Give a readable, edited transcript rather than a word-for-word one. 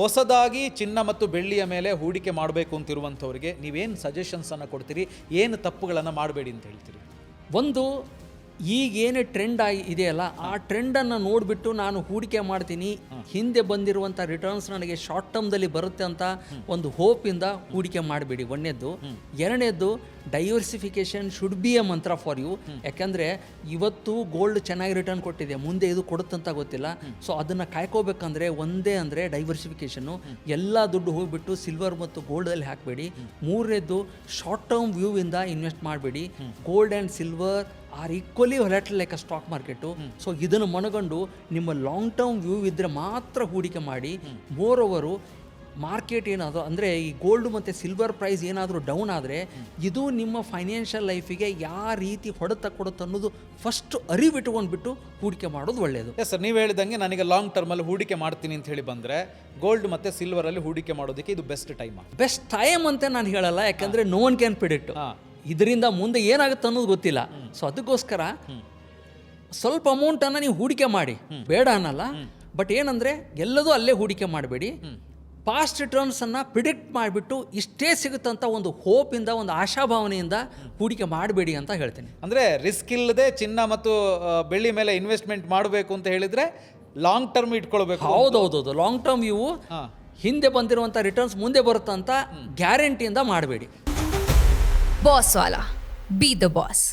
ಹೊಸದಾಗಿ ಚಿನ್ನ ಮತ್ತು ಬೆಳ್ಳಿಯ ಮೇಲೆ ಹೂಡಿಕೆ ಮಾಡಬೇಕು ಅಂತಿರುವಂಥವ್ರಿಗೆ ನೀವೇನು ಸಜೆಷನ್ಸನ್ನು ಕೊಡ್ತೀರಿ, ಏನು ತಪ್ಪುಗಳನ್ನು ಮಾಡಬೇಡಿ ಅಂತ ಹೇಳ್ತೀರಿ? ಒಂದು, ಈಗೇನು ಟ್ರೆಂಡ್ ಇದೆಯಲ್ಲ ಆ ಟ್ರೆಂಡನ್ನು ನೋಡಿಬಿಟ್ಟು ನಾನು ಹೂಡಿಕೆ ಮಾಡ್ತೀನಿ, ಹಿಂದೆ ಬಂದಿರುವಂಥ ರಿಟರ್ನ್ಸ್ ನನಗೆ ಶಾರ್ಟ್ ಟರ್ಮ್ದಲ್ಲಿ ಬರುತ್ತೆ ಅಂತ ಒಂದು ಹೋಪಿಂದ ಹೂಡಿಕೆ ಮಾಡಬೇಡಿ. ಒಂದನೇದ್ದು. ಎರಡನೇದ್ದು, ಡೈವರ್ಸಿಫಿಕೇಶನ್ ಶುಡ್ ಬಿ ಎ ಮಂತ್ರ ಫಾರ್ ಯು. ಯಾಕಂದರೆ ಇವತ್ತು ಗೋಲ್ಡ್ ಚೆನ್ನಾಗಿ ರಿಟರ್ನ್ ಕೊಟ್ಟಿದೆ, ಮುಂದೆ ಇದು ಕೊಡುತ್ತಂತ ಗೊತ್ತಿಲ್ಲ. ಸೊ ಅದನ್ನು ಕಾಯ್ಕೋಬೇಕಂದ್ರೆ ಒಂದೇ ಅಂದರೆ ಡೈವರ್ಸಿಫಿಕೇಷನ್ನು. ಎಲ್ಲ ದುಡ್ಡು ಹೋಗಿಬಿಟ್ಟು ಸಿಲ್ವರ್ ಮತ್ತು ಗೋಲ್ಡಲ್ಲಿ ಹಾಕಬೇಡಿ. ಮೂರನೇದ್ದು, ಶಾರ್ಟ್ ಟರ್ಮ್ ವ್ಯೂವಿಂದ ಇನ್ವೆಸ್ಟ್ ಮಾಡಬೇಡಿ. Gold and silver are equally volatile like a stock market. So ಇದನ್ನು ಮನಗಂಡು ನಿಮ್ಮ ಲಾಂಗ್ ಟರ್ಮ್ ವ್ಯೂ ಇದ್ದರೆ ಮಾತ್ರ ಹೂಡಿಕೆ ಮಾಡಿ. ಮೋರ್ ಓವರು, ಮಾರ್ಕೆಟ್ ಏನಾದರೂ ಅಂದರೆ ಈ ಗೋಲ್ಡ್ ಮತ್ತು ಸಿಲ್ವರ್ ಪ್ರೈಸ್ ಏನಾದರೂ ಡೌನ್ ಆದರೆ ಇದು ನಿಮ್ಮ ಫೈನಾನ್ಷಿಯಲ್ ಲೈಫಿಗೆ ಯಾವ ರೀತಿ ಹೊಡೆತ ಕೊಡುತ್ತೆ ಅನ್ನೋದು ಫಸ್ಟ್ ಅರಿವಿಟ್ಕೊಂಡ್ಬಿಟ್ಟು ಹೂಡಿಕೆ ಮಾಡೋದು ಒಳ್ಳೆಯದು. ಎಸ್ ಸರ್, ನೀವು ಹೇಳಿದಂಗೆ ನನಗೆ ಲಾಂಗ್ ಟರ್ಮಲ್ಲಿ ಹೂಡಿಕೆ ಮಾಡ್ತೀನಿ ಅಂತ ಹೇಳಿ ಬಂದರೆ ಗೋಲ್ಡ್ ಮತ್ತು ಸಿಲ್ವರಲ್ಲಿ ಹೂಡಿಕೆ ಮಾಡೋದಕ್ಕೆ ಇದು ಬೆಸ್ಟ್ ಟೈಮ್ ಅಂತ ನಾನು ಹೇಳಲ್ಲ. ಯಾಕಂದರೆ ನೋ ಒನ್ ಕ್ಯಾನ್ ಪ್ರಿಡಿಕ್ಟ್ ಇದರಿಂದ ಮುಂದೆ ಏನಾಗುತ್ತೆ ಅನ್ನೋದು ಗೊತ್ತಿಲ್ಲ. ಸೊ ಅದಕ್ಕೋಸ್ಕರ ಸ್ವಲ್ಪ ಅಮೌಂಟನ್ನು ನೀವು ಹೂಡಿಕೆ ಮಾಡಿ, ಬೇಡ ಅನ್ನಲ್ಲ. ಬಟ್ ಏನಂದರೆ ಎಲ್ಲದೂ ಅಲ್ಲೇ ಹೂಡಿಕೆ ಮಾಡಬೇಡಿ. ಪಾಸ್ಟ್ ರಿಟರ್ನ್ಸನ್ನು ಪ್ರಿಡಿಕ್ಟ್ ಮಾಡಿಬಿಟ್ಟು ಇಷ್ಟೇ ಸಿಗುತ್ತಂತ ಒಂದು ಹೋಪಿಂದ, ಒಂದು ಆಶಾಭಾವನೆಯಿಂದ ಹೂಡಿಕೆ ಮಾಡಬೇಡಿ ಅಂತ ಹೇಳ್ತೀನಿ. ಅಂದರೆ ರಿಸ್ಕ್ ಇಲ್ಲದೆ ಚಿನ್ನ ಮತ್ತು ಬೆಳ್ಳಿ ಮೇಲೆ ಇನ್ವೆಸ್ಟ್ಮೆಂಟ್ ಮಾಡಬೇಕು ಅಂತ ಹೇಳಿದರೆ ಲಾಂಗ್ ಟರ್ಮ್ ಇಟ್ಕೊಳ್ಬೇಕು. ಹೌದೌದು, ಲಾಂಗ್ ಟರ್ಮ್ ಇವು ಹಿಂದೆ ಬಂದಿರುವಂಥ ರಿಟರ್ನ್ಸ್ ಮುಂದೆ ಬರುತ್ತಂತ ಗ್ಯಾರಂಟಿಯಿಂದ ಮಾಡಬೇಡಿ. Boss Vala, B the boss.